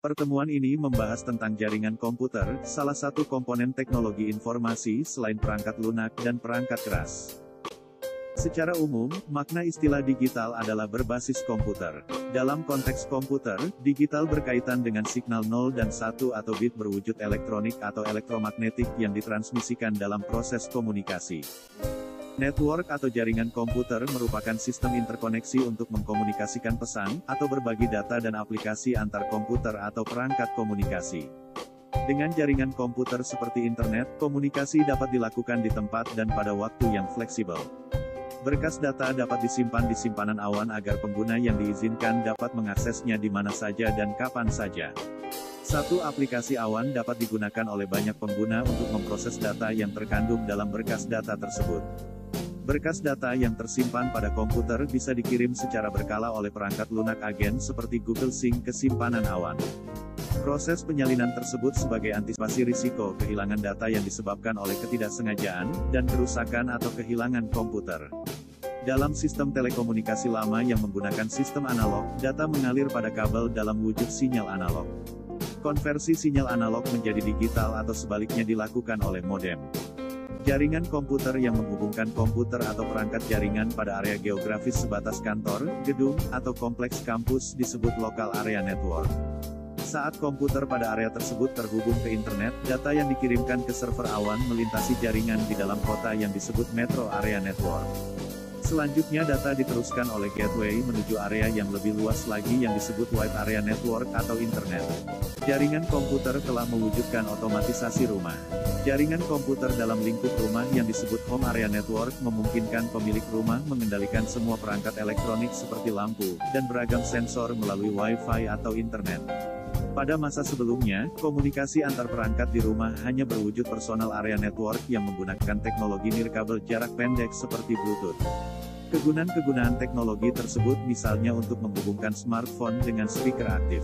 Pertemuan ini membahas tentang jaringan komputer, salah satu komponen teknologi informasi selain perangkat lunak dan perangkat keras. Secara umum, makna istilah digital adalah berbasis komputer. Dalam konteks komputer, digital berkaitan dengan signal 0 dan 1 atau bit berwujud elektronik atau elektromagnetik yang ditransmisikan dalam proses komunikasi. Network atau jaringan komputer merupakan sistem interkoneksi untuk mengkomunikasikan pesan, atau berbagi data dan aplikasi antar komputer atau perangkat komunikasi. Dengan jaringan komputer seperti internet, komunikasi dapat dilakukan di tempat dan pada waktu yang fleksibel. Berkas data dapat disimpan di simpanan awan agar pengguna yang diizinkan dapat mengaksesnya di mana saja dan kapan saja. Satu aplikasi awan dapat digunakan oleh banyak pengguna untuk memproses data yang terkandung dalam berkas data tersebut. Berkas data yang tersimpan pada komputer bisa dikirim secara berkala oleh perangkat lunak agen seperti Google Sync ke simpanan awan. Proses penyalinan tersebut sebagai antisipasi risiko kehilangan data yang disebabkan oleh ketidaksengajaan, dan kerusakan atau kehilangan komputer. Dalam sistem telekomunikasi lama yang menggunakan sistem analog, data mengalir pada kabel dalam wujud sinyal analog. Konversi sinyal analog menjadi digital atau sebaliknya dilakukan oleh modem. Jaringan komputer yang menghubungkan komputer atau perangkat jaringan pada area geografis sebatas kantor, gedung, atau kompleks kampus disebut local area network. Saat komputer pada area tersebut terhubung ke internet, data yang dikirimkan ke server awan melintasi jaringan di dalam kota yang disebut metro area network. Selanjutnya data diteruskan oleh gateway menuju area yang lebih luas lagi yang disebut wide area network atau internet. Jaringan komputer telah mewujudkan otomatisasi rumah. Jaringan komputer dalam lingkup rumah yang disebut home area network memungkinkan pemilik rumah mengendalikan semua perangkat elektronik seperti lampu, dan beragam sensor melalui Wi-Fi atau internet. Pada masa sebelumnya, komunikasi antar perangkat di rumah hanya berwujud personal area network yang menggunakan teknologi nirkabel jarak pendek seperti Bluetooth. Kegunaan-kegunaan teknologi tersebut misalnya untuk menghubungkan smartphone dengan speaker aktif.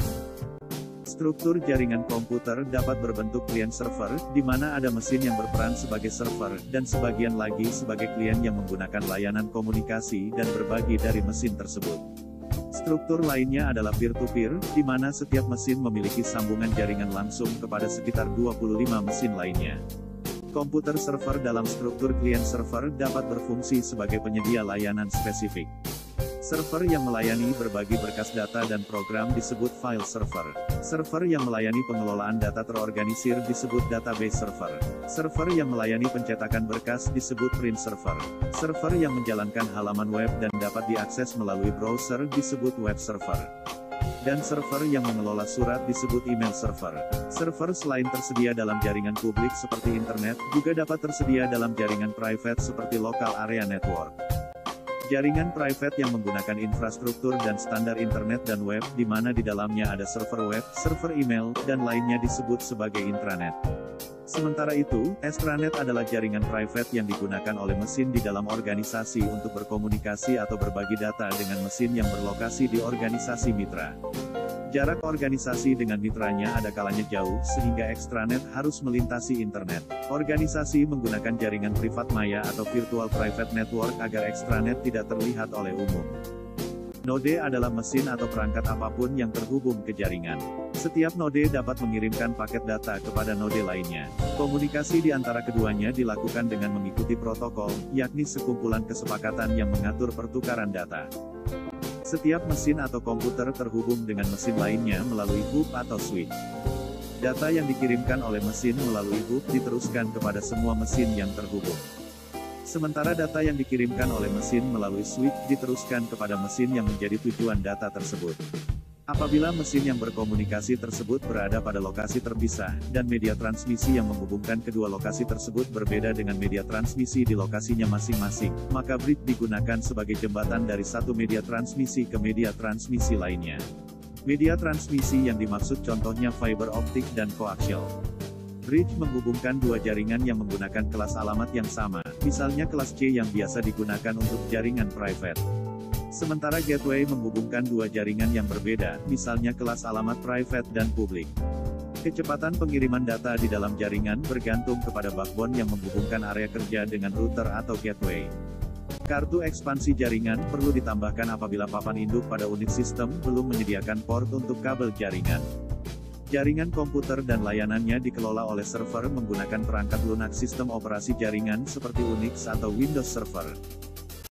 Struktur jaringan komputer dapat berbentuk klien-server, di mana ada mesin yang berperan sebagai server, dan sebagian lagi sebagai klien yang menggunakan layanan komunikasi dan berbagi dari mesin tersebut. Struktur lainnya adalah peer-to-peer, di mana setiap mesin memiliki sambungan jaringan langsung kepada sekitar 25 mesin lainnya. Komputer server dalam struktur klien-server dapat berfungsi sebagai penyedia layanan spesifik. Server yang melayani berbagi berkas data dan program disebut file server. Server yang melayani pengelolaan data terorganisir disebut database server. Server yang melayani pencetakan berkas disebut print server. Server yang menjalankan halaman web dan dapat diakses melalui browser disebut web server. Dan server yang mengelola surat disebut email server. Server selain tersedia dalam jaringan publik seperti internet, juga dapat tersedia dalam jaringan private seperti local area network. Jaringan private yang menggunakan infrastruktur dan standar internet dan web, di mana di dalamnya ada server web, server email, dan lainnya disebut sebagai intranet. Sementara itu, extranet adalah jaringan private yang digunakan oleh mesin di dalam organisasi untuk berkomunikasi atau berbagi data dengan mesin yang berlokasi di organisasi mitra. Jarak organisasi dengan mitranya ada kalanya jauh, sehingga extranet harus melintasi internet. Organisasi menggunakan jaringan privat maya atau virtual private network agar extranet tidak terlihat oleh umum. Node adalah mesin atau perangkat apapun yang terhubung ke jaringan. Setiap node dapat mengirimkan paket data kepada node lainnya. Komunikasi di antara keduanya dilakukan dengan mengikuti protokol, yakni sekumpulan kesepakatan yang mengatur pertukaran data. Setiap mesin atau komputer terhubung dengan mesin lainnya melalui hub atau switch. Data yang dikirimkan oleh mesin melalui hub diteruskan kepada semua mesin yang terhubung. Sementara data yang dikirimkan oleh mesin melalui switch diteruskan kepada mesin yang menjadi tujuan data tersebut. Apabila mesin yang berkomunikasi tersebut berada pada lokasi terpisah, dan media transmisi yang menghubungkan kedua lokasi tersebut berbeda dengan media transmisi di lokasinya masing-masing, maka bridge digunakan sebagai jembatan dari satu media transmisi ke media transmisi lainnya. Media transmisi yang dimaksud contohnya fiber optik dan koaksial. Bridge menghubungkan dua jaringan yang menggunakan kelas alamat yang sama, misalnya kelas C yang biasa digunakan untuk jaringan private. Sementara gateway menghubungkan dua jaringan yang berbeda, misalnya kelas alamat private dan publik. Kecepatan pengiriman data di dalam jaringan bergantung kepada backbone yang menghubungkan area kerja dengan router atau gateway. Kartu ekspansi jaringan perlu ditambahkan apabila papan induk pada unit sistem belum menyediakan port untuk kabel jaringan. Jaringan komputer dan layanannya dikelola oleh server menggunakan perangkat lunak sistem operasi jaringan seperti Unix atau Windows Server.